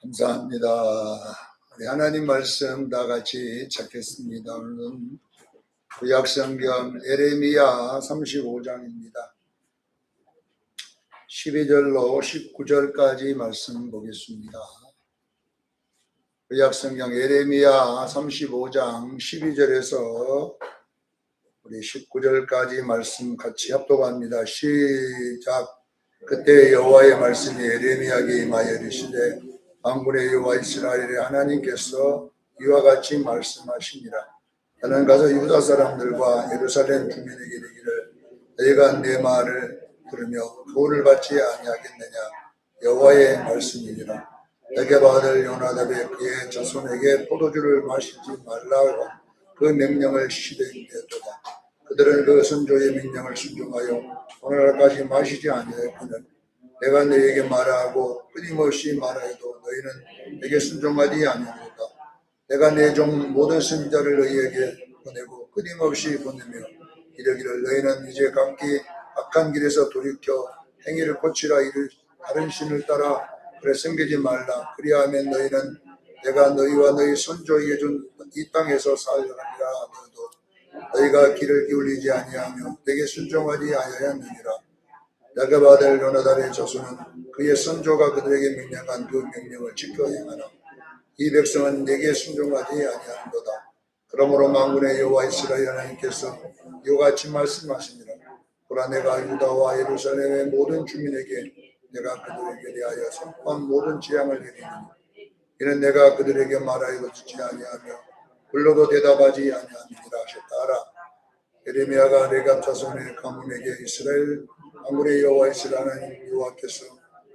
감사합니다. 우리 하나님 말씀 다 같이 찾겠습니다. 오늘은 구약성경 예레미야 35장입니다. 12절로 19절까지 말씀 보겠습니다. 구약성경 예레미야 35장 12절에서 우리 19절까지 말씀 같이 합독합니다. 시작. 그때 여호와의 말씀이 예레미야에게 임하여 이르시되 만군의 여호와 이스라엘의 하나님께서 이와 같이 말씀하시니라. 나는 가서 유다 사람들과 예루살렘 주민에게 이르기를 너희가 내 말을 들으며 도를 받지 아니하겠느냐. 여호와의 말씀이니라. 레게바 아들 요나답의 그의 자손에게 포도주를 마시지 말라고 그 명령을 시대했도다. 그들은 그 선조의 명령을 순종하여 오늘날까지 마시지 아니하였거늘 내가 너희에게 말하고 끊임없이 말하여도 너희는 내게 순종하지 아니하노라. 내가 내 종 모든 선지자를 너희에게 보내고 끊임없이 보내며 이르기를 너희는 이제 각기 악한 길에서 돌이켜 행위를 고치라. 이를 다른 신을 따라 그래 섬기지 말라. 그리하면 너희는 내가 너희와 너희 선조에게 준 이 땅에서 살리라 하더라도 너희가 귀를 기울이지 아니하며 내게 순종하지 아니하였느니라. 레게바 아들 요나답의 자손은 그의 선조가 그들에게 명령한 그 명령을 지켜 행하나 이 백성은 내게 순종하지 아니하는도다. 그러므로 만군의 여호와 이스라엘 하나님께서 이와 같이 말씀하시니라. 보라, 내가 유다와 예루살렘의 모든 주민에게 내가 그들에게 대하여 선포한 모든 재앙을 내리니 이는 내가 그들에게 말하여도 듣지 아니하며 불러도 대답하지 아니하느니라 하셨다. 예레미야가 레갑 자손의 가문에게 이스라엘 만군의 여호와 이스라엘 하나님 여호와께서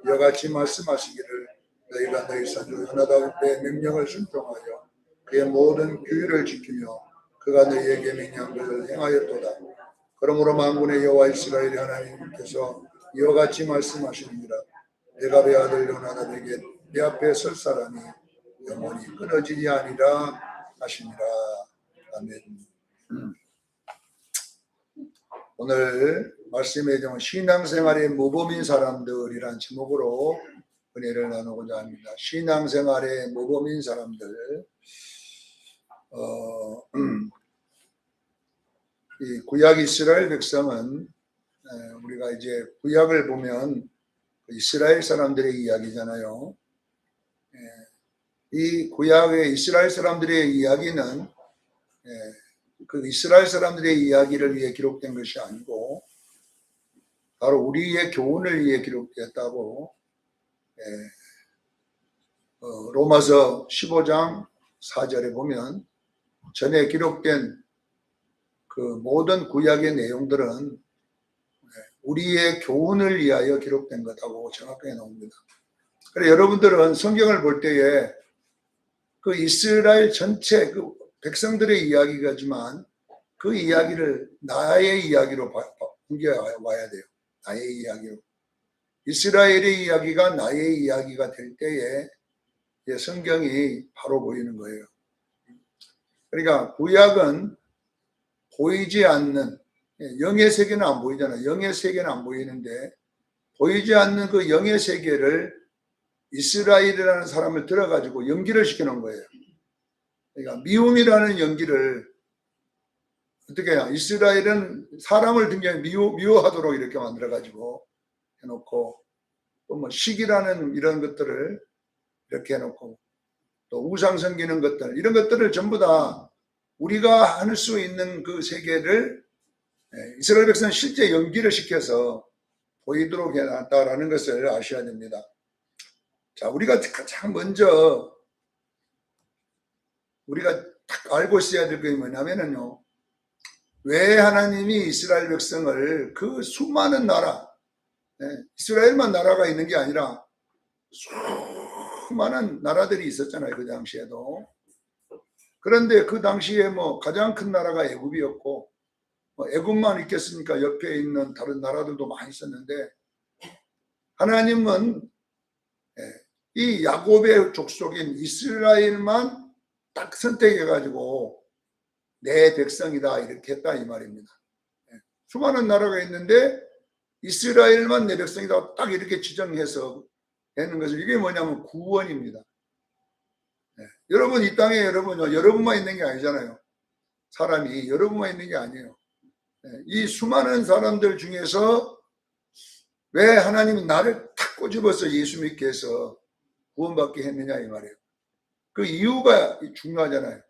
이와 같이 말씀하시기를 너희가 너희 선조 요나답의 명령을 순종하여 그의 모든 규율을 지키며 그가 너희에게 명령한 것을 행하였도다. 그러므로 만군의 여호와 이스라엘 하나님께서 이와 같이 말씀하시니라. 레갑의 아들 요나답에게 네 앞에 설 사람이 영원히 끊어지지 아니라 하시니라. 아멘. 오늘 말씀의 제목은 신앙생활의 모범인 사람들이란 제목으로 은혜를 나누고자 합니다. 신앙생활의 모범인 사람들. 이 구약 이스라엘 백성은 우리가 이제 구약을 보면 이스라엘 사람들의 이야기잖아요. 이 구약의 이스라엘 사람들의 이야기는 그 이스라엘 사람들의 이야기를 위해 기록된 것이 아니고 바로 우리의 교훈을 위해 기록되었다고 로마서 15장 4절에 보면 전에 기록된 그 모든 구약의 내용들은 우리의 교훈을 위하여 기록된 것하고 정확하게 나옵니다. 그래서 여러분들은 성경을 볼 때에 그 이스라엘 전체 그 백성들의 이야기가지만 그 이야기를 나의 이야기로 옮겨와야 돼요. 나의 이야기로. 이스라엘의 이야기가 나의 이야기가 될 때에 성경이 바로 보이는 거예요. 그러니까 구약은 보이지 않는, 영의 세계는 안 보이잖아요. 영의 세계는 안 보이는데 보이지 않는 그 영의 세계를 이스라엘이라는 사람을 들어가지고 연기를 시켜놓은 거예요. 그러니까 미움이라는 연기를 어떻게 해요? 이스라엘은 사람을 굉장히 미워하도록 이렇게 만들어가지고 해놓고 또 뭐 시기라는 이런 것들을 이렇게 해놓고 또 우상 섬기는 것들 이런 것들을 전부 다 우리가 할 수 있는 그 세계를 이스라엘 백성은 실제 연기를 시켜서 보이도록 해놨다라는 것을 아셔야 됩니다. 자, 우리가 가장 먼저 우리가 딱 알고 있어야 될 게 뭐냐면요. 왜 하나님이 이스라엘 백성을 그 수많은 나라, 이스라엘만 나라가 있는 게 아니라 수많은 나라들이 있었잖아요. 그 당시에도. 그런데 그 당시에 뭐 가장 큰 나라가 애굽이었고, 애굽만 있겠습니까? 옆에 있는 다른 나라들도 많이 있었는데, 하나님은 이 야곱의 족속인 이스라엘만 딱 선택해가지고 내 백성이다 이렇게 했다 이 말입니다. 수많은 나라가 있는데 이스라엘만 내 백성이다 딱 이렇게 지정해서 되는 것을 이게 뭐냐면 구원입니다. 여러분 이 땅에 여러분만 있는 게 아니잖아요. 사람이 여러분만 있는 게 아니에요. 이 수많은 사람들 중에서 왜 하나님이 나를 탁 꼬집어서 예수 믿게 해서 구원받게 했느냐 이 말이에요. 그 이유가 중요하잖아요.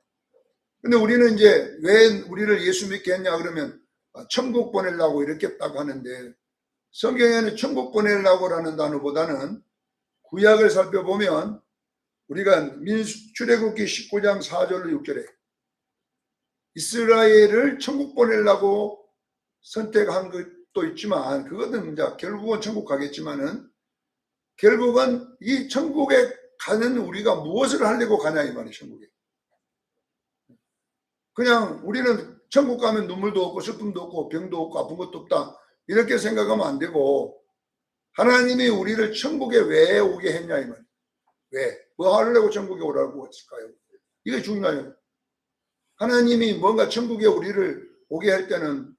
근데 우리는 이제 왜 우리를 예수 믿게 했냐 그러면 천국 보내려고 이렇게 딱 하는데, 성경에는 천국 보내려고라는 단어보다는 구약을 살펴보면 우리가 출애굽기 19장 4절로 6절에 이스라엘을 천국 보내려고 선택한 것도 있지만, 그것은 이제 결국은 천국 가겠지만은 결국은 이 천국에 가는 우리가 무엇을 하려고 가냐 이 말이에요. 천국에 그냥 우리는 천국 가면 눈물도 없고 슬픔도 없고 병도 없고 아픈 것도 없다 이렇게 생각하면 안 되고, 하나님이 우리를 천국에 왜 오게 했냐 이 말이에요. 왜? 뭐 하려고 천국에 오라고 했을까요? 이게 중요해요. 하나님이 뭔가 천국에 우리를 오게 할 때는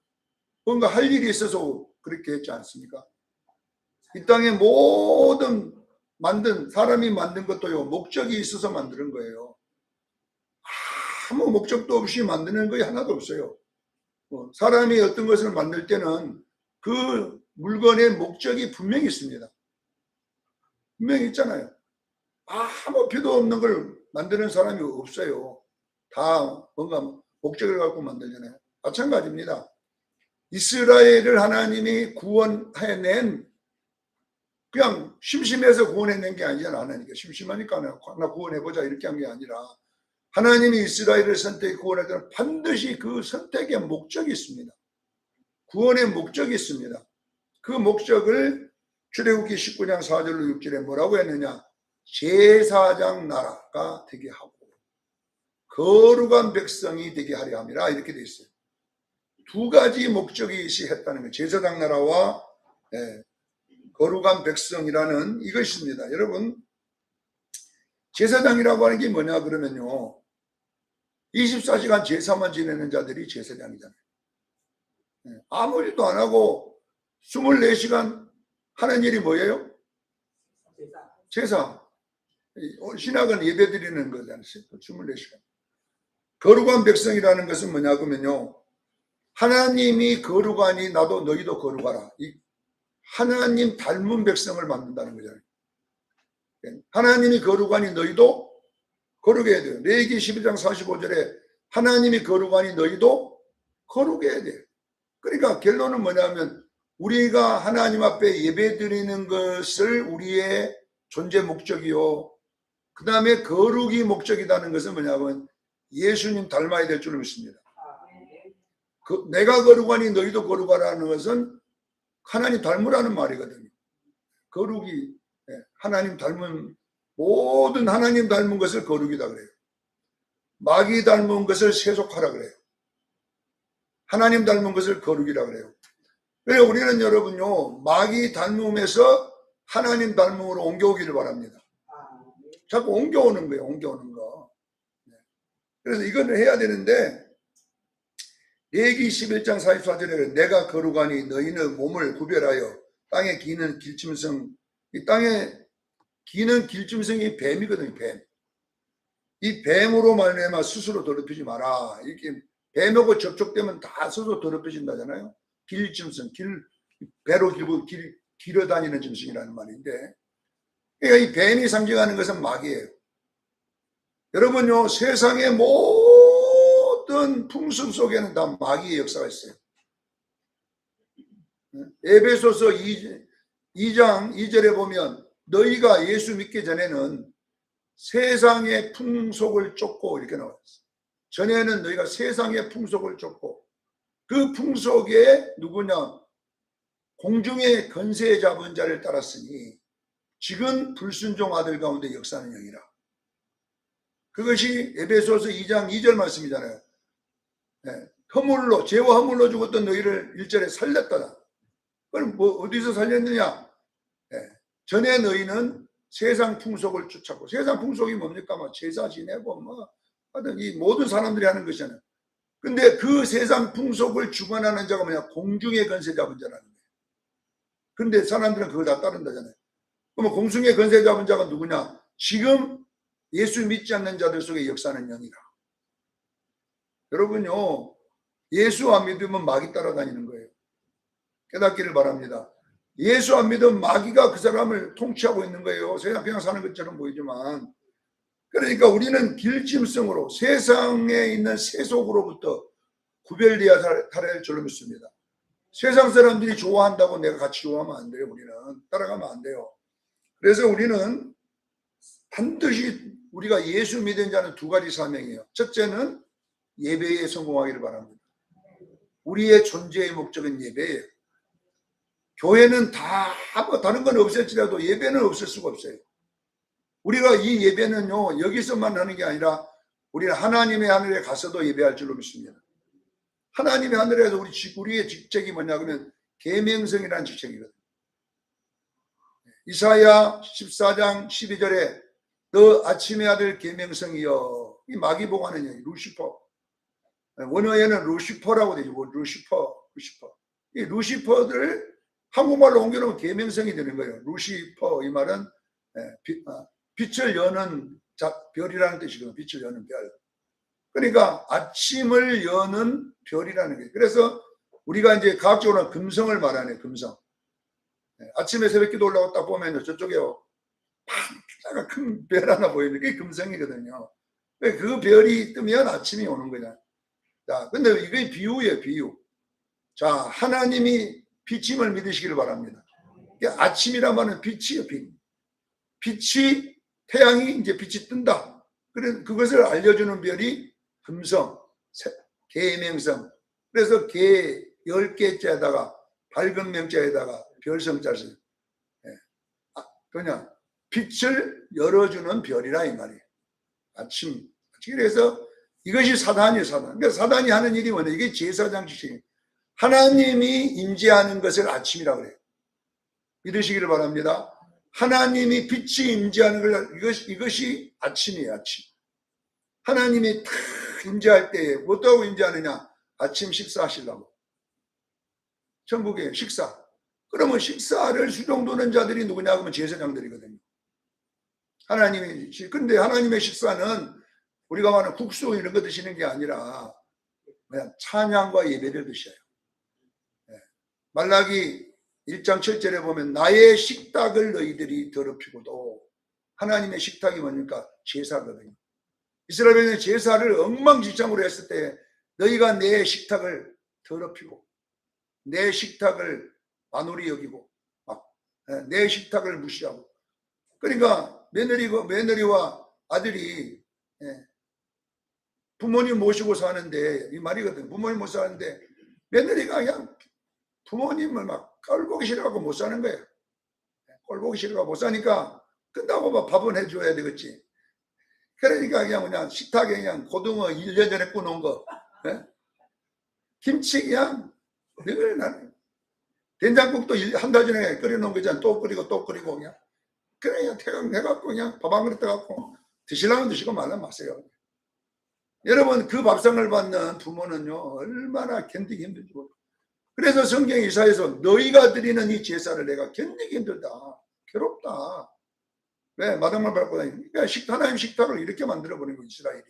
뭔가 할 일이 있어서 그렇게 했지 않습니까? 이 땅에 모든 사람이 만든 것도요, 목적이 있어서 만드는 거예요. 아무 목적도 없이 만드는 거 하나도 없어요. 사람이 어떤 것을 만들 때는 그 물건의 목적이 분명히 있습니다. 분명히 있잖아요. 아무 필요 없는 걸 만드는 사람이 없어요. 다 뭔가 목적을 갖고 만들잖아요. 마찬가지입니다. 이스라엘을 하나님이 구원해낸, 그냥 심심해서 구원해낸 게 아니잖아. 하나님께 심심하니까 하나 구원해보자 이렇게 한 게 아니라, 하나님이 이스라엘을 선택해 구원할 때는 반드시 그 선택의 목적이 있습니다. 구원의 목적이 있습니다. 그 목적을 출애굽기 19장 4절로 6절에 뭐라고 했느냐? 제사장 나라가 되게 하고 거룩한 백성이 되게 하려 함이라 이렇게 되어 있어요. 두 가지 목적이 했다는 거예요. 제사장 나라와 거룩한 백성이라는 이것입니다. 여러분, 제사장이라고 하는 게 뭐냐 그러면요, 24시간 제사만 지내는 자들이 제사장이잖아요. 아무 일도 안 하고 24시간 하는 일이 뭐예요? 제사. 신학은 예배 드리는 거잖아요. 24시간. 거룩한 백성이라는 것은 뭐냐 그러면요, 하나님이 거룩하니 나도 너희도 거룩하라. 하나님 닮은 백성을 만든다는 거잖아요. 하나님이 거룩하니 너희도 거룩해야 돼요. 레위기 11장 45절에 하나님이 거룩하니 너희도 거룩해야 돼요. 그러니까 결론은 뭐냐면 우리가 하나님 앞에 예배 드리는 것을 우리의 존재 목적이요, 그 다음에 거룩이 목적이라는 것은 뭐냐면 예수님 닮아야 될 줄 믿습니다. 내가 거룩하니 너희도 거룩하라는 것은 하나님 닮으라는 말이거든요. 거룩이 하나님 닮은, 모든 하나님 닮은 것을 거룩이다 그래요. 마귀 닮은 것을 세속하라 그래요. 하나님 닮은 것을 거룩이라 그래요. 그래서 우리는 여러분요, 마귀 닮음에서 하나님 닮음으로 옮겨오기를 바랍니다. 자꾸 옮겨오는 거예요. 옮겨오는 거. 그래서 이거는 해야 되는데, 레위기 11장 44절에 내가 거룩하니 너희는 몸을 구별하여 땅에 기는 길짐승, 이 땅에 기는 길짐승이 뱀이거든요. 뱀. 이 뱀으로 말미암아 스스로 더럽히지 마라. 이렇게 뱀하고 접촉되면 다 스스로 더럽혀진다잖아요. 길짐승, 배로 길어 다니는 짐승이라는 말인데, 그러니까 이 뱀이 상징하는 것은 마귀예요. 여러분요, 세상의 모든 풍습 속에는 다 마귀의 역사가 있어요. 에베소서 2장 2절에 보면 너희가 예수 믿기 전에는 세상의 풍속을 쫓고 이렇게 나와 있어요. 전에는 너희가 세상의 풍속을 쫓고, 그 풍속에 누구냐? 공중의 권세 잡은 자를 따랐으니 지금 불순종 아들 가운데 역사하는 영이라. 그것이 에베소서 2장 2절 말씀이잖아요. 죄와 허물로 죽었던 너희를 1절에 살렸다라. 그럼 뭐 어디서 살렸느냐? 전에 너희는 세상 풍속을 쫓았고, 세상 풍속이 뭡니까? 제사 지내고 하여튼 이 모든 사람들이 하는 것이잖아요. 근데 그 세상 풍속을 주관하는 자가 뭐냐? 공중의 권세 잡은 자라는 거예요. 근데 사람들은 그걸 다 따른다잖아요. 그러면 공중의 권세 잡은 자가 누구냐? 지금 예수 믿지 않는 자들 속에 역사하는 영이라. 여러분요, 예수 안 믿으면 마귀 따라다니는 거예요. 깨닫기를 바랍니다. 예수 안 믿으면 마귀가 그 사람을 통치하고 있는 거예요. 그냥 사는 것처럼 보이지만. 그러니까 우리는 길짐승으로 세상에 있는 세속으로부터 구별되어야 살아야 할 줄로 믿습니다. 세상 사람들이 좋아한다고 내가 같이 좋아하면 안 돼요. 우리는 따라가면 안 돼요. 그래서 우리는 반드시 우리가 예수 믿은 자는 두 가지 사명이에요. 첫째는 예배에 성공하기를 바랍니다. 우리의 존재의 목적은 예배예요. 교회는 다 다른 건 없을지라도 예배는 없을 수가 없어요. 우리가 이 예배는요, 여기서만 하는 게 아니라 우리는 하나님의 하늘에 가서도 예배할 줄로 믿습니다. 하나님의 하늘에서 우리의 직책이 뭐냐 그러면 계명성이라는 직책이거든요. 이사야 14장 12절에 너 아침의 아들 계명성이여, 이 마귀복하는 얘기, 루시퍼. 원어에는 루시퍼라고 되죠. 루시퍼. 이 루시퍼들을 한국말로 옮겨놓으면 계명성이 되는 거예요. 루시퍼, 이 말은 빛을 여는 별이라는 뜻이거든요. 빛을 여는 별. 그러니까 아침을 여는 별이라는 거예요. 그래서 우리가 이제 과학적으로는 금성을 말하네요. 금성. 아침에 새벽기도 올라고 딱 보면 저쪽에요, 반짝한 큰 별 하나 보이는 게 금성이거든요. 그 별이 뜨면 아침이 오는 거냐. 자, 근데 이게 비유예요, 비유. 자, 하나님이 빛임을 믿으시기를 바랍니다. 아침이란 말은 빛이에요, 빛. 빛이, 태양이 이제 빛이 뜬다. 그래서 그것을 알려주는 별이 금성, 계명성. 그래서 계 10개자에다가 밝은 명자에다가 별성자를 써요. 그냥 빛을 열어주는 별이라 이 말이에요. 아침. 그래서 이것이 사단이에요, 사단. 그러니까 사단이 하는 일이 뭐냐. 이게 제사장 직책이에요. 하나님이 임재하는 것을 아침이라고 그래요. 믿으시기를 바랍니다. 하나님이 빛이 임재하는 걸, 이것이 아침이에요, 아침. 하나님이 탁 임재할 때에 뭐하고 임재하느냐? 아침 식사하시려고. 천국에 식사. 그러면 식사를 수종도는 자들이 누구냐 하면 제사장들이거든요. 하나님이, 근데 하나님의 식사는 우리가 말하는 국수 이런 거 드시는 게 아니라 그냥 찬양과 예배를 드셔요. 말라기 1장 7절에 보면 나의 식탁을 너희들이 더럽히고도, 하나님의 식탁이 뭡니까? 제사거든요. 이스라엘은 제사를 엉망진창으로 했을 때 너희가 내 식탁을 더럽히고 내 식탁을 만홀히 여기고 내 식탁을 무시하고, 그러니까 며느리와 아들이 부모님 모시고 사는데, 이 말이거든. 부모님 모시고 사는데 며느리가 그냥 부모님을 막 꼴보기 싫어하고 못 사는 거예요. 꼴보기 싫어하고 못 사니까 끝나고 막 밥은 해줘야 되겠지. 그러니까 그냥 식탁에 그냥 고등어 1년 전에 구놓은 거, 김치 그냥 늘 나는 된장국도 한 달 전에 끓여놓은 거잖아. 또 끓이고 그냥 태강 해갖고 그냥 밥 한 그릇 떠갖고 드시려면 드시고 말라면 마세요. 여러분, 그 밥상을 받는 부모는요 얼마나 견디기 힘든지 모르고. 그래서 성경 이사에서 너희가 드리는 이 제사를 내가 견디기 힘들다, 괴롭다. 왜? 마당말 밟고 다니는. 그러니까 하나님 식탁을 이렇게 만들어버린 거, 이스라엘이.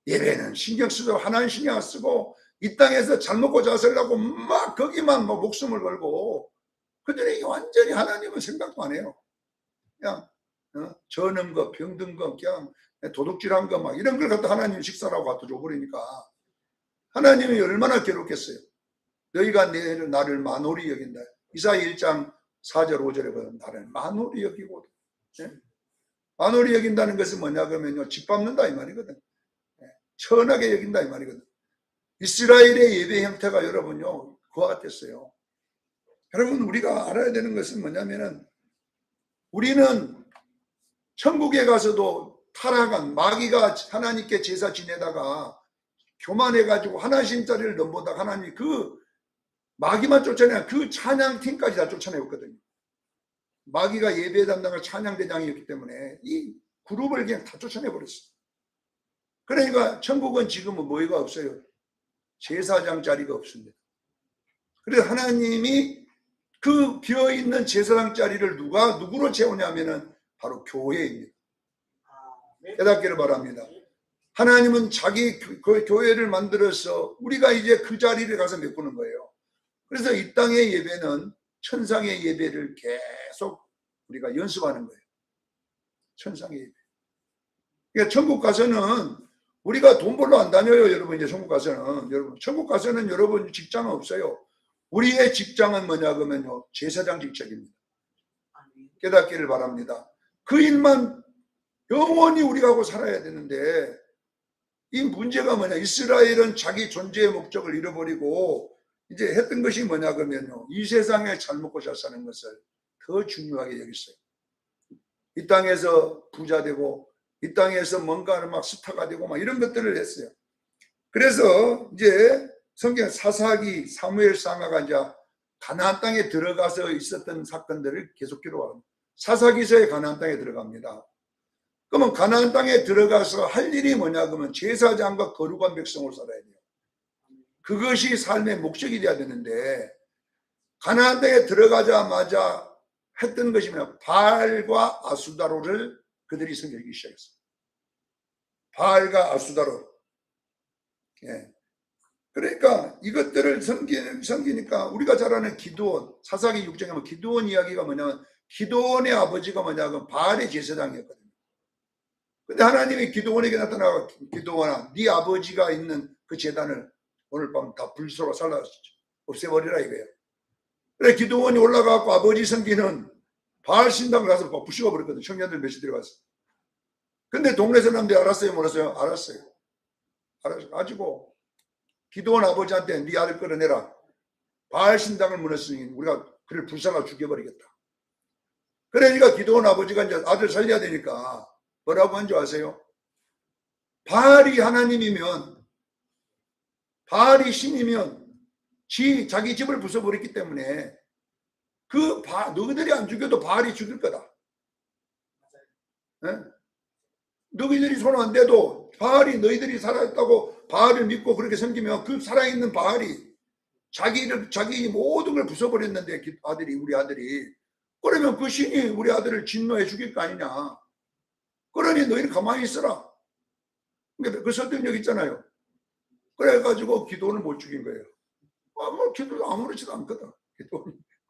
예배는 신경 쓰고 하나님 신경 쓰고 이 땅에서 잘 먹고 잘 살려고 막 거기만 뭐 목숨을 걸고, 그들이 완전히 하나님은 생각도 안 해요. 그냥 저는 거, 병든 거, 그냥 도둑질한 거 막 이런 걸 갖다 하나님 식사라고 갖다 줘버리니까 하나님이 얼마나 괴롭겠어요. 너희가 나를 만홀히 여긴다. 이사야 1장 4절 5절에 보면 나를 만홀히 여기고, 만홀히 여긴다는 것은 뭐냐 그러면요, 짓밟는다 이 말이거든. 천하게 여긴다 이 말이거든. 이스라엘의 예배 형태가 여러분요 그와 같았어요. 여러분, 우리가 알아야 되는 것은 뭐냐면은, 우리는 천국에 가서도 타락한 마귀가 하나님께 제사 지내다가 교만해가지고 하나님 자리를 넘보다가 하나님이 그 마귀만 쫓아내야 그 찬양팀까지 다 쫓아내었거든요. 마귀가 예배 담당을 찬양대장이었기 때문에 이 그룹을 그냥 다 쫓아내버렸어요. 그러니까 천국은 지금은 뭐가 없어요? 제사장 자리가 없습니다. 그래서 하나님이 그 비어있는 제사장 자리를 누구로 채우냐면은 바로 교회입니다. 깨닫기를 바랍니다. 하나님은 자기 그 교회를 만들어서 우리가 이제 그 자리를 가서 메꾸는 거예요. 그래서 이 땅의 예배는 천상의 예배를 계속 우리가 연습하는 거예요. 천상의 예배. 그러니까 천국 가서는 우리가 돈 벌러 안 다녀요, 여러분. 이제 천국 가서는 여러분, 천국 가서는 여러분 직장은 없어요. 우리의 직장은 뭐냐 그러면요, 제사장 직책입니다. 깨닫기를 바랍니다. 그 일만 영원히 우리가 하고 살아야 되는데, 이 문제가 뭐냐, 이스라엘은 자기 존재의 목적을 잃어버리고 이제 했던 것이 뭐냐 그러면요, 이 세상에 잘 먹고 잘 사는 것을 더 중요하게 여겼어요. 이 땅에서 부자 되고 이 땅에서 뭔가를 막 스타가 되고 막 이런 것들을 했어요. 그래서 이제 성경 사사기, 사무엘상하가 이제 가나안 땅에 들어가서 있었던 사건들을 계속 기록합니다. 사사기서에 가나안 땅에 들어갑니다. 그러면 가나안 땅에 들어가서 할 일이 뭐냐 그러면 제사장과 거룩한 백성으로 살아야 돼요. 그것이 삶의 목적이 돼야 되는데, 가나안 땅에 들어가자마자 했던 것이 뭐냐, 바알과 아수다로를 그들이 섬기기 시작했어요. 바알과 아수다로. 예. 그러니까 이것들을 섬기니까 우리가 잘 아는 기드온, 사사기 6장에 보면 기드온 이야기가 뭐냐면, 기드온의 아버지가 뭐냐면 바알의 제사장이었거든요. 근데 하나님이 기드온에게 나타나서, 기드온아, 네 아버지가 있는 그 제단을 오늘 밤 다 불쏘로 살라 없애버리라 이거예요. 그래 기드온이 올라가고 아버지 섬기는 바알 신당을 가서 부수고 버렸거든. 청년들 몇이 들어가서. 근데 동네 사람들이 알았어요, 몰랐어요? 알았어요. 가지고 기드온 아버지한테 네 아들 끌어내라. 바알 신당을 무너뜨리니 우리가 그를 불살라 죽여버리겠다. 그러니까 기드온 아버지가 이제 아들 살려야 되니까 뭐라고 한 줄 아세요? 바알이 하나님이면, 바알이 신이면 자기 집을 부숴버렸기 때문에 너희들이 안 죽여도 바알이 죽일 거다. 네? 너희들이 손 안 대도 바알이, 너희들이 살아있다고 바알을 믿고 그렇게 섬기면 그 살아있는 바알이 자기 모든 걸 부숴버렸는데, 우리 아들이, 그러면 그 신이 우리 아들을 진노해 죽일 거 아니냐. 그러니 너희는 가만히 있어라. 그 설득력 있잖아요. 그래가지고 기도는 못 죽인 거예요. 기도도 아무렇지도 않거든.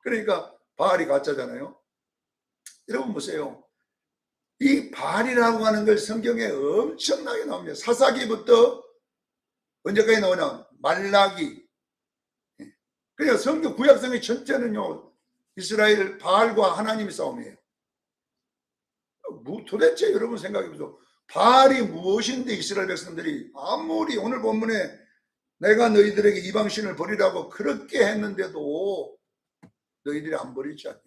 그러니까 바알이 가짜잖아요. 여러분 보세요. 이 바알이라고 하는 걸 성경에 엄청나게 나옵니다. 사사기부터 언제까지 나오냐? 말라기. 그러니까 성경 구약성의 전체는요, 이스라엘 바알과 하나님의 싸움이에요. 도대체 여러분 생각해보세요. 바알이 무엇인데 이스라엘 백성들이 아무리 오늘 본문에 내가 너희들에게 이방신을 버리라고 그렇게 했는데도 너희들이 안 버리지 않냐.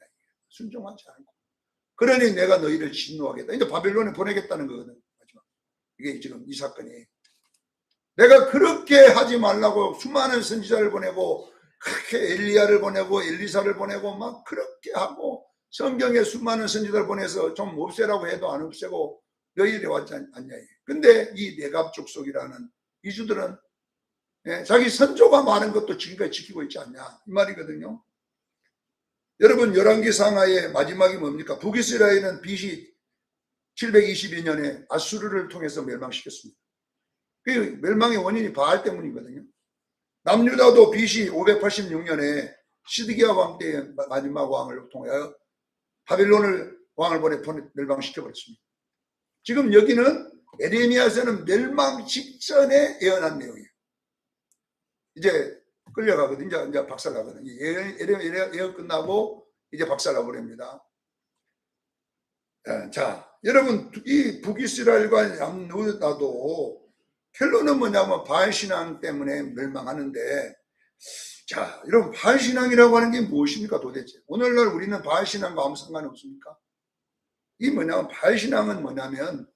순종하지 않고. 그러니 내가 너희를 진노하겠다. 이제 바벨론에 보내겠다는 거거든. 이게 지금 이 사건이. 내가 그렇게 하지 말라고 수많은 선지자를 보내고, 그렇게 엘리야를 보내고 엘리사를 보내고 막 그렇게 하고, 성경에 수많은 선지자를 보내서 좀 없애라고 해도 안 없애고 너희들이 왔지 않냐. 근데 이 내갑 족속이라는 이주들은 자기 선조가 많은 것도 지금까지 지키고 있지 않냐, 이 말이거든요. 여러분, 열왕기상하의 마지막이 뭡니까? 북이스라엘은 BC 722년에 아수르를 통해서 멸망시켰습니다. 그 멸망의 원인이 바알 때문이거든요. 남유다도 BC 586년에 시드기야 왕 때의 마지막 왕을 통하여 바벨론을 왕을 보내 멸망시켜버렸습니다. 지금 여기는 에레미야서는 멸망 직전에 예언한 내용이에요. 이제 끌려가거든요. 이제 박살나거든요. 예언 끝나고 이제 박살나버립니다. 자, 여러분, 이 북이스라엘과 남유다도 결론은 뭐냐면 바알신앙 때문에 멸망하는데, 자, 여러분, 바알신앙이라고 하는 게 무엇입니까 도대체? 오늘날 우리는 바알신앙과 아무 상관이 없습니까? 이 뭐냐면, 바알신앙은 뭐냐면,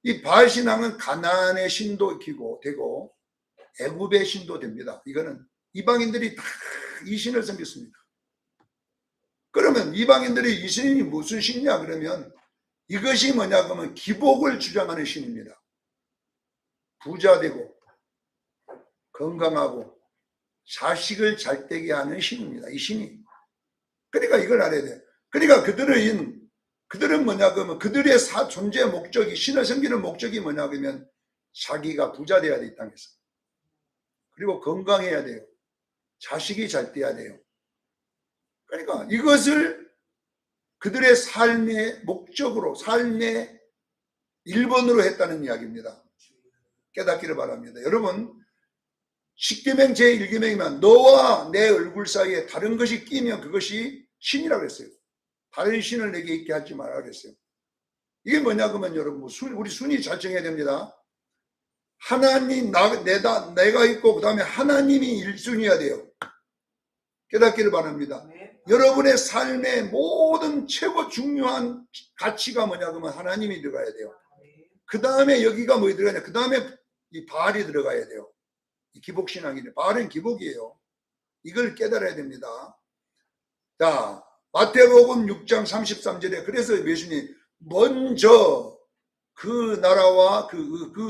이 바알신앙은 가나안의 신도 되고 애굽의 신도 됩니다. 이거는 이방인들이 다 이 신을 섬겼습니다. 그러면 이방인들이 이 신이 무슨 신이냐 그러면, 이것이 뭐냐 그러면 기복을 주장하는 신입니다. 부자 되고 건강하고 자식을 잘 되게 하는 신입니다. 이 신이. 그러니까 이걸 알아야 돼요. 그러니까 그들은 그들은 뭐냐 그러면 그들의 존재의 목적이, 신을 섬기는 목적이 뭐냐 그러면 자기가 부자 돼야 돼, 이 땅에서. 그리고 건강해야 돼요. 자식이 잘 돼야 돼요. 그러니까 이것을 그들의 삶의 목적으로, 삶의 1번으로 했다는 이야기입니다. 깨닫기를 바랍니다. 여러분, 십계명 제1계명이면 너와 내 얼굴 사이에 다른 것이 끼면 그것이 신이라고 했어요. 다른 신을 내게 있게 하지 말라 그랬어요. 이게 뭐냐 그러면 여러분, 우리 순위 잘 정해야 됩니다. 하나님, 내가 있고 그 다음에 하나님이 1순위여야 돼요. 깨닫기를 바랍니다. 네. 여러분의 삶의 모든 최고 중요한 가치가 뭐냐 그러면 하나님이 들어가야 돼요. 그 다음에 여기가 뭐 들어가냐, 그 다음에 이 바알이 들어가야 돼요. 이 기복신앙이네. 바알은 기복이에요. 이걸 깨달아야 됩니다. 자, 마태복음 6장 33절에 그래서 예수님 먼저 그 나라와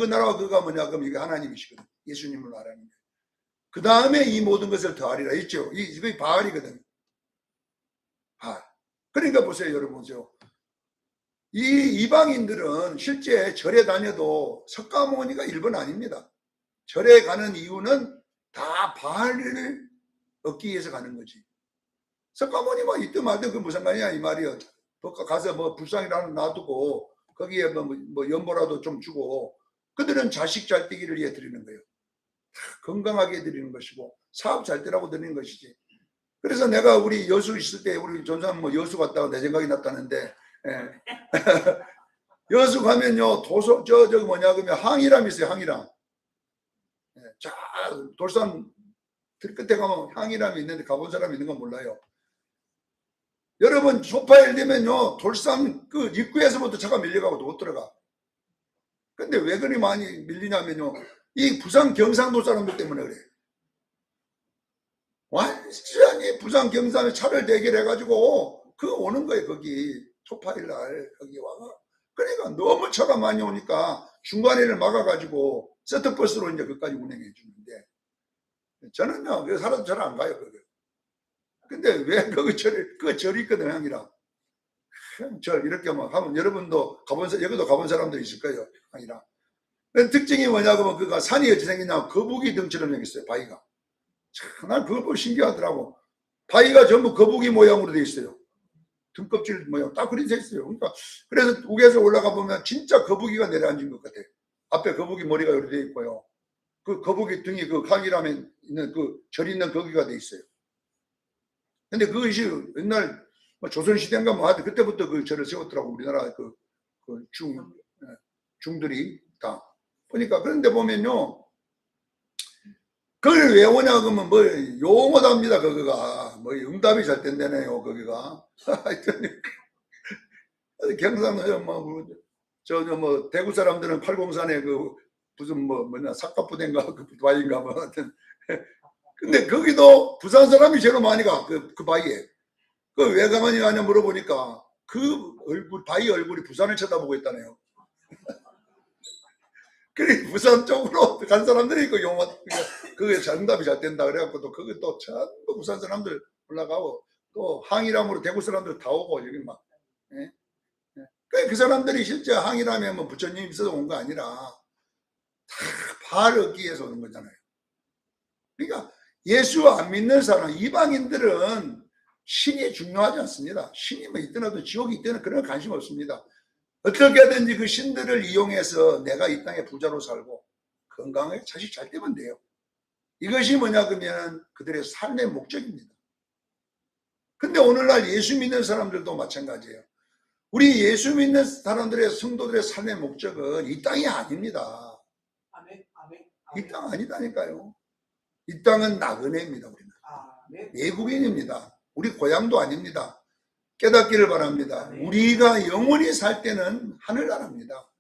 나라와 그가 뭐냐 그럼 이게 하나님이시거든. 예수님을 말하는 거예요. 그 다음에 이 모든 것을 더하리라 했죠. 이게 바알이거든. 바알. 그러니까 보세요, 여러분 보세요. 이 이방인들은 실제 절에 다녀도 석가모니가 1번 아닙니다. 절에 가는 이유는 다 바알을 얻기 위해서 가는 거지. 석가모니 뭐 있든 말든 그 무슨 말이야 이 말이요. 가서 뭐 불상이라는 놔두고 거기에 뭐 연보라도 좀 주고, 그들은 자식 잘 되기를 위해 드리는 거예요. 건강하게 드리는 것이고 사업 잘 되라고 드리는 것이지. 그래서 내가 우리 여수 있을 때 우리 전사님 뭐 여수 갔다가 내 생각이 났다는데, 예. 여수 가면요 저기 뭐냐 그러면 항이람 있어요. 항이람. 예. 자, 돌산 끝에 가면 항이람이 있는데 가본 사람이 있는 건 몰라요. 여러분 소파일 되면요 돌산 그 입구에서부터 차가 밀려가고 못 들어가. 근데 왜 그리 많이 밀리냐면요 이 부산 경상도 사람들 때문에 그래. 완전히 부산 경상에 차를 대결해가지고 그 오는 거예요. 거기 토파일날 거기 와가. 그러니까 너무 차가 많이 오니까 중간에를 막아가지고 세트버스로 이제 그까지 운행해 주는데, 저는요 그 살아도 잘 안 가요 그거. 근데 왜 그 절이 있거든 향이라. 저 이렇게 막 하면 여러분도 여기도 가본 사람도 있을 거예요. 향이라. 특징이 뭐냐고 그가 산이 어찌 생겼냐, 거북이 등처럼 생겼어요. 바위가. 참, 난 그거 보고 신기하더라고. 바위가 전부 거북이 모양으로 되어 있어요. 등껍질 모양 딱 그리 돼 있어요. 그러니까 그래서 우에서 올라가 보면 진짜 거북이가 내려앉은 것 같아. 앞에 거북이 머리가 이렇게 되어 있고요. 그 거북이 등이 그 강이라면 있는 그 절 있는 거기가 돼 있어요. 근데 그것이 옛날 뭐 조선시대인가 뭐 하여튼 그때부터 그 절을 세웠더라고. 우리나라 중들이 다 보니까. 그런데 보면요 그걸 왜 오냐 그러면 뭐 용어도 합니다. 그거가 뭐 응답이 잘 된다네요. 거기가 하여튼 경상도 뭐 대구 사람들은 팔공산에 그 무슨 뭐냐 삭가부대인가 그 바위인가 뭐 하여튼 근데 거기도 부산 사람이 제일 많이 가. 그 바위에. 그 왜 가만히 가냐 물어보니까 그 바위 얼굴이 부산을 쳐다보고 있다네요. 그래 부산 쪽으로 간 사람들이 그 용어 그게 정답이 잘 된다 그래갖고 또 그게 또 전부 부산 사람들 올라가고 또 항이람으로 대구 사람들 다 오고 여기 막. 예? 예. 그 사람들이 실제 항이라면 뭐 부처님 있어서 온 거 아니라 다 바알 얻기 위해서 오는 거잖아요. 그러니까 예수 안 믿는 사람, 이방인들은 신이 중요하지 않습니다. 신이 뭐 있더라도 지옥이 있더라도 그런 관심 없습니다. 어떻게든지 그 신들을 이용해서 내가 이 땅에 부자로 살고 건강하게 자식 잘 되면 돼요. 이것이 뭐냐 그러면 그들의 삶의 목적입니다. 근데 오늘날 예수 믿는 사람들도 마찬가지예요. 우리 예수 믿는 사람들의 성도들의 삶의 목적은 이 땅이 아닙니다. 이 땅 아니다니까요. 이 땅은 나그네입니다. 우리는 외국인입니다. 우리 고향도 아닙니다. 깨닫기를 바랍니다. 우리가 영원히 살 때는 하늘나라입니다.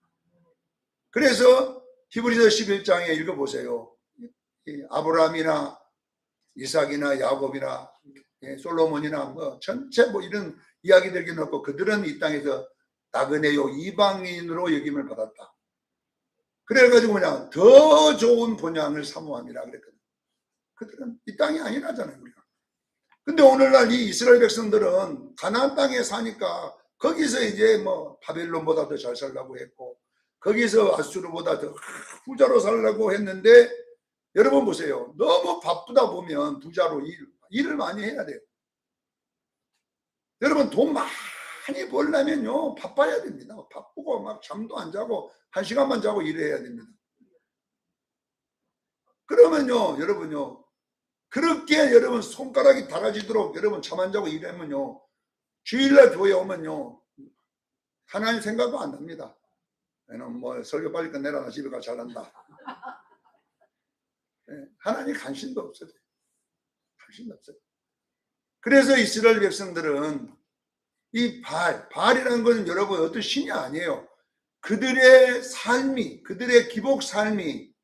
그래서 히브리서 11장에 읽어보세요. 아브라함이나 이삭이나 야곱이나 솔로몬이나 뭐 전체 뭐 이런 이야기들이 넣고 그들은 이 땅에서 나그네요 이방인으로 여김을 받았다. 그래가지고 그냥 더 좋은 본향을 사모함이라 그랬거든. 그들은 이 땅이 아니라잖아요 우리가. 근데 오늘날 이 이스라엘 백성들은 가나안 땅에 사니까 거기서 이제 뭐 바벨론보다 더 잘 살라고 했고, 거기서 아수르보다 더 부자로 살라고 했는데, 여러분 보세요. 너무 바쁘다 보면 부자로 일을 많이 해야 돼요. 여러분 돈 많이 벌려면요 바빠야 됩니다. 바쁘고 막 잠도 안 자고 1시간만 자고 일해야 됩니다. 그러면요 여러분요, 그렇게 여러분 손가락이 달아지도록 여러분 잠 안 자고 일하면요, 주일날 교회 오면요 하나님 생각도 안 납니다. 얘는 뭐 설교 빨리 끝내라, 나 집에 가 잘한다. 하나님 관심도 없어요. 관심도 없어요. 그래서 이스라엘 백성들은 이 바알이라는 것은 여러분 어떤 신이 아니에요. 그들의 삶이, 그들의 기복 삶이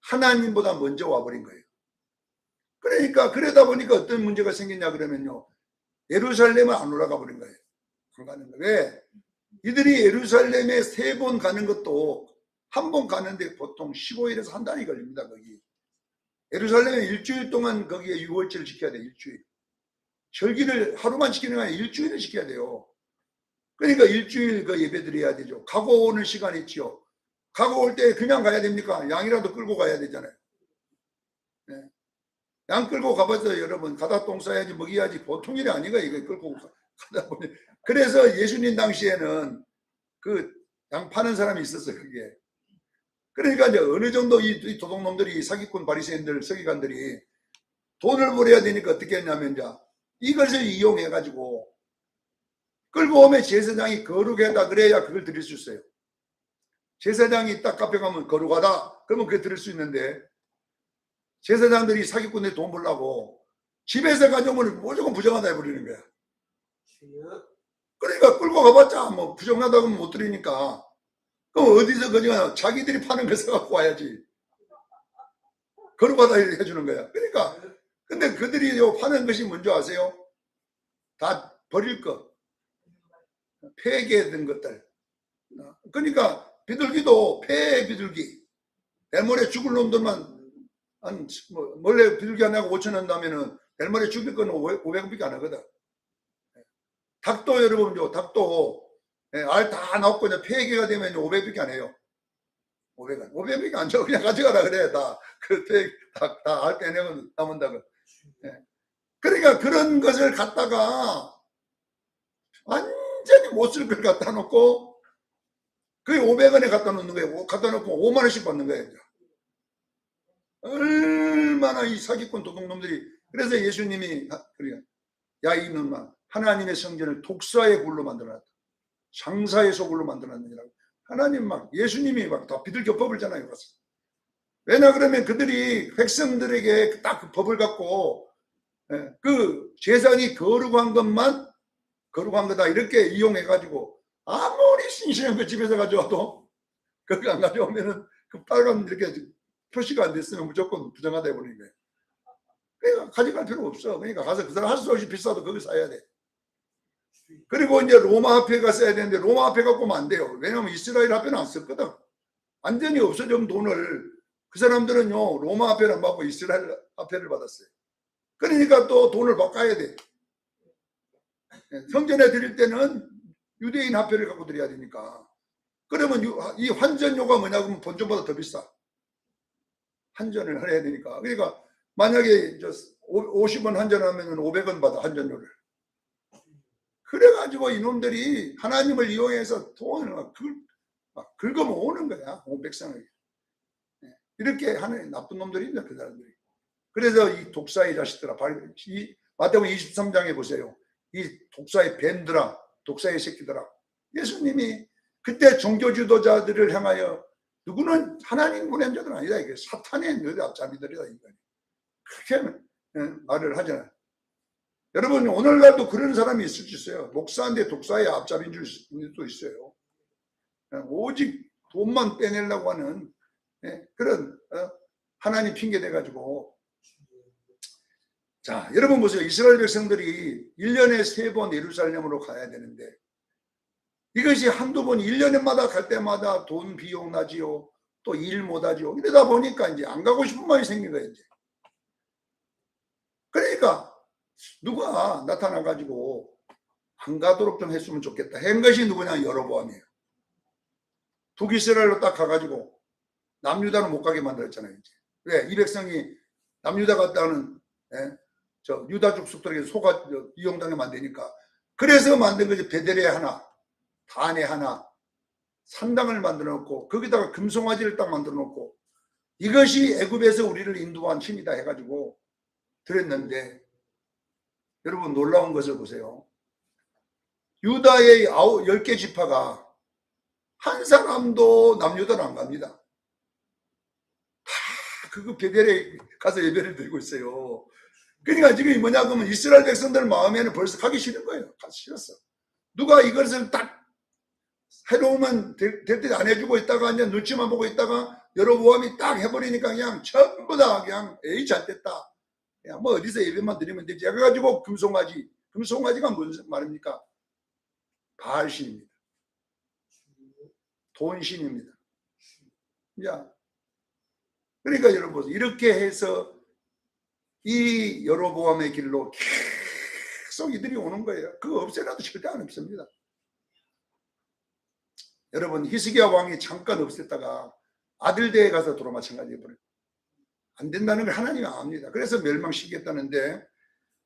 하나님보다 먼저 와버린 거예요. 그러니까 그러다 보니까 어떤 문제가 생겼냐 그러면요, 예루살렘을 안 올라가 버린 거예요. 안 가는 거예요. 왜? 이들이 예루살렘에 3번 가는 것도 한 번 가는데 보통 15일에서 한 달이 걸립니다. 거기 예루살렘에 일주일 동안 거기에 유월절을 지켜야 돼요. 일주일. 절기를 하루만 지키는 게 아니라 일주일을 지켜야 돼요. 그러니까 일주일 그 예배 드려야 되죠. 가고 오는 시간이 있지요. 가고 올 때 그냥 가야 됩니까? 양이라도 끌고 가야 되잖아요. 네. 양 끌고 가봐서 여러분 가다 똥 싸야지 먹여야지 보통 일이 아니가 이거 끌고 가다 보니. 그래서 예수님 당시에는 그 양 파는 사람이 있었어요. 그게. 그러니까 이제 어느 정도 이 도둑놈들이, 사기꾼 바리새인들, 서기관들이 돈을 벌어야 되니까 어떻게 했냐면 이제 이것을 이용해 가지고 끌고 오면 제사장이 거룩하다 그래야 그걸 드릴 수 있어요. 제사장이 딱 카페 가면 거룩하다 그러면 그게 드릴 수 있는데, 제사장들이 사기꾼에 돈 벌라고 집에서 가져오면 무조건 부정하다 해버리는 거야. 그러니까 끌고 가봤자 뭐 부정하다고 하면 못 드리니까, 그럼 어디서 그냥 자기들이 파는 거 사갖고 와야지. 거룩하다 해주는 거야. 그러니까 근데 그들이 파는 것이 뭔지 아세요? 다 버릴 것, 폐기된 것들. 그러니까 비둘기도 폐 비둘기, 내일모레 죽을 놈들만 원래 비둘기 하나가 5,000원 나면은 내일모레 죽일 거는 500원밖에 안 하거든. 닭도 여러분, 닭도 알 다 넣고 이제 폐기가 되면 500원밖에 안 해요. 500원밖에 안 줘. 그냥 가져가라 그래. 다 알 빼내면 남은다고. 그러니까 그런 것을 갖다가 완전히 못 쓸 걸 갖다 놓고 그게 500원에 갖다 놓는 거예요. 갖다 놓고 5만 원씩 받는 거예요. 얼마나 이 사기꾼 도둑놈들이. 그래서 예수님이 그래요. 야 이놈아, 하나님의 성전을 독사의 굴로 만들어놨다. 장사의 소굴로 만들어놨느니라고. 하나님 예수님이 다 비둘기 법을 잖아요. 왜냐 그러면 그들이 백성들에게 딱 그 법을 갖고 그 제사장이 거룩한 것만 거룩한 거다 이렇게 이용해 가지고 아무리 신신한 거 집에서 가져와도 그거 안 가져오면은 그 빨간 이렇게 표시가 안 됐으면 무조건 부정하다 해버리는 거예요. 그러니까 가져갈 필요 없어. 그러니까 가서 그 사람 할 수 없이 비싸도 거기 사야 돼. 그리고 이제 로마 화폐가 써야 되는데 로마 화폐 갖고 오면 안 돼요. 왜냐하면 이스라엘 화폐는 안 썼거든. 완전히 없어진 돈을, 그 사람들은요 로마 화폐를 안 받고 이스라엘 화폐를 받았어요. 그러니까 또 돈을 바꿔야 돼. 성전에 드릴 때는 유대인 화폐를 갖고 드려야 되니까. 그러면 이 환전료가 뭐냐 그러면 본전보다 더 비싸. 환전을 해야 되니까. 그러니까 만약에 50원 환전하면 500원 받아, 환전료를. 그래가지고 이놈들이 하나님을 이용해서 돈을 막 긁어모으는 거야, 온 백성에게. 이렇게 하는 나쁜 놈들입니다, 그 사람들이. 그래서 이 독사의 자식들아, 마태복음 23장에 보세요. 이 독사의 뱀들아, 독사의 새끼들아. 예수님이 그때 종교 지도자들을 향하여 누구는 하나님 보낸 자들은 아니다, 이게 사탄의 앞잡이들이다, 이거예요. 그렇게 말을 하잖아요. 여러분 오늘날도 그런 사람이 있을 수 있어요. 목사인데 독사의 앞잡이인 줄 수도 있어요. 오직 돈만 빼내려고 하는 그런 하나님 핑계 대가지고. 자, 여러분 보세요. 이스라엘 백성들이 1년에 3번 예루살렘으로 가야 되는데 이것이 한두 번 1년마다 갈 때마다 돈 비용 나지요. 또 일 못하지요. 이러다 보니까 이제 안 가고 싶은 마음이 생긴 거예요. 이제. 그러니까 누가 나타나가지고 안 가도록 좀 했으면 좋겠다. 한 것이 누구냐? 여로보암이에요. 북이스라엘로 딱 가가지고 남유다는 못 가게 만들었잖아요. 이제. 왜? 이 백성이 남유다 갔다는 저 유다 족속들에게 속아 이용당하면 안 되니까. 그래서 만든 거지. 베델에 하나, 단에 하나, 산당을 만들어 놓고 거기다가 금송아지를 딱 만들어 놓고 이것이 애굽에서 우리를 인도한 힘이다 해가지고 드렸는데, 여러분 놀라운 것을 보세요. 유다의 10개 지파가 한 사람도 남유다로 안 갑니다. 다 그거 베델에 가서 예배를 드리고 있어요. 그러니까 지금 뭐냐 그러면 이스라엘 백성들 마음에는 벌써 가기 싫은 거예요. 가기 싫었어. 누가 이것을 딱 해놓으면 될 때 안 해주고 있다가 이제 눈치만 보고 있다가 여로보암이 딱 해버리니까 그냥 전부 다 그냥 에이 잘됐다. 그냥 뭐 어디서 예배만 드리면 되지. 해가지고 금송아지가 무슨 말입니까? 바알신입니다. 돈신입니다. 야, 그러니까 여러분 이렇게 해서 이 여로보암의 길로 계속 이들이 오는 거예요. 그거 없애라도 절대 안 없습니다. 여러분 히스기야 왕이 잠깐 없앴다가 아들 대에 가서 도로 마찬가지 해버려요. 안 된다는 걸 하나님이 압니다. 그래서 멸망시키겠다는데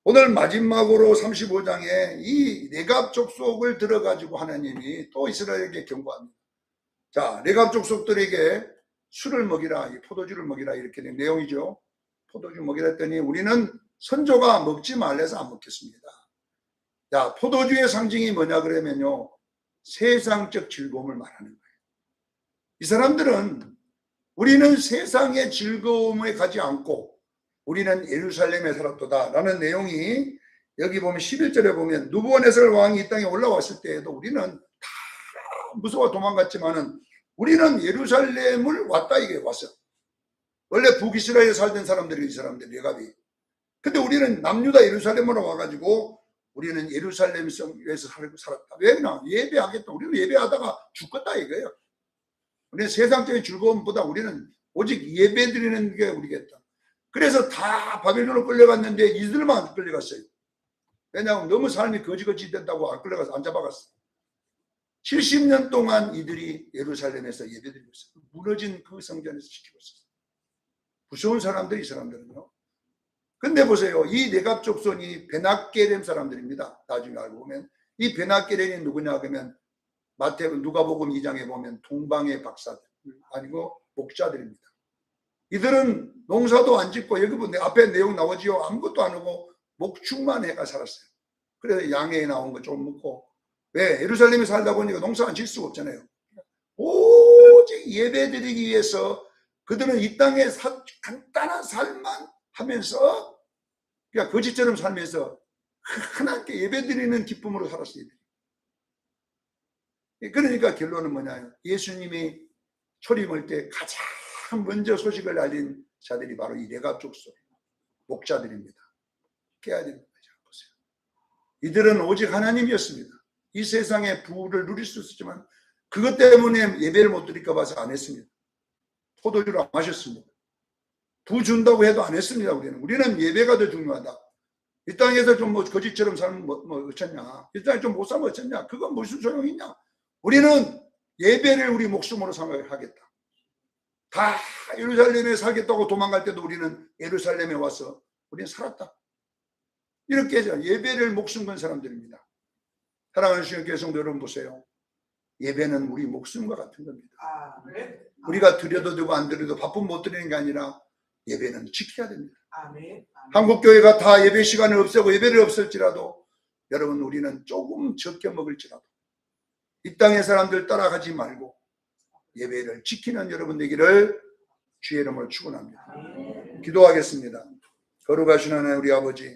오늘 마지막으로 35장에 이 레갑 족속을 들어가지고 하나님이 또 이스라엘에게 경고합니다. 자, 레갑 족속들에게 술을 먹이라, 포도주를 먹이라 이렇게 된 내용이죠. 포도주 먹이라 했더니 우리는 선조가 먹지 말래서 안 먹겠습니다. 자, 포도주의 상징이 뭐냐 그러면요, 세상적 즐거움을 말하는 거예요. 이 사람들은 우리는 세상의 즐거움에 가지 않고 우리는 예루살렘에 살았도다 라는 내용이 여기 보면 11절에 보면 누부갓네살 왕이 이 땅에 올라왔을 때에도 우리는 다 무서워 도망갔지만은 우리는 예루살렘을 왔다 이게 왔어. 원래 북이스라엘에 살던 사람들이 이 사람들 레갑이. 근데 우리는 남유다 예루살렘으로 와가지고 우리는 예루살렘에서 살았다. 왜 그냥 예배하겠다. 우리는 예배하다가 죽겠다 이거예요. 우리는 세상적인 즐거움보다 우리는 오직 예배 드리는 게 우리겠다. 그래서 다 바벨론으로 끌려갔는데 이들만 안 끌려갔어요. 왜냐하면 너무 삶이 거지거지 된다고 안 끌려가서 안 잡아갔어. 70년 동안 이들이 예루살렘에서 예배드리고 있어요. 무너진 그 성전에서 지키고 있었어요. 무서운 사람들이 이 사람들은요. 근데 보세요. 이 네갑 족속이 베나게렘 사람들입니다. 나중에 알고 보면 이 베나게렘이 누구냐 그러면 누가복음 2장에 보면 동방의 박사들 아니고 목자들입니다. 이들은 농사도 안 짓고 여기 보면 앞에 내용 나오지요. 아무것도 안 하고 목축만 해가 살았어요. 그래서 양에 나온 거 좀 먹고. 왜? 예루살렘에 살다 보니까 농사 안 질 수가 없잖아요. 오직 예배 드리기 위해서 그들은 이 땅에 간단한 삶만 하면서 그러니까 거지처럼 살면서 하나님께 예배 드리는 기쁨으로 살았어요. 그러니까 결론은 뭐냐? 예수님이 초림할 때 가장 먼저 소식을 알린 자들이 바로 이 레갑 족속 목자들입니다. 깨야 되는 거죠. 보세요. 이들은 오직 하나님이었습니다. 이 세상의 부를 누릴 수 있었지만 그것 때문에 예배를 못 드릴까 봐서 안 했습니다. 포도주를 안 마셨습니다. 부 준다고 해도 안 했습니다. 우리는 예배가 더 중요하다. 이 땅에서 좀 뭐 거지처럼 살면 뭐 어쩌냐. 이 땅에 좀 못 살면 어쩌냐. 그건 무슨 소용이 있냐. 우리는 예배를 우리 목숨으로 생각하겠다. 다 예루살렘에 살겠다고 도망갈 때도 우리는 예루살렘에 와서 우리는 살았다. 이렇게 해서 예배를 목숨 건 사람들입니다. 사랑하는 주님께 성도 여러분 보세요. 예배는 우리 목숨과 같은 겁니다. 우리가 드려도 되고 안 드려도 바쁜 못 드리는 게 아니라 예배는 지켜야 됩니다. 한국교회가 다 예배 시간을 없애고 예배를 없앨지라도 여러분 우리는 조금 적게 먹을지라도 이 땅의 사람들 따라가지 말고 예배를 지키는 여러분 되기를 주의 이름으로 축원합니다. 기도하겠습니다. 거룩하신 하나님 우리 아버지,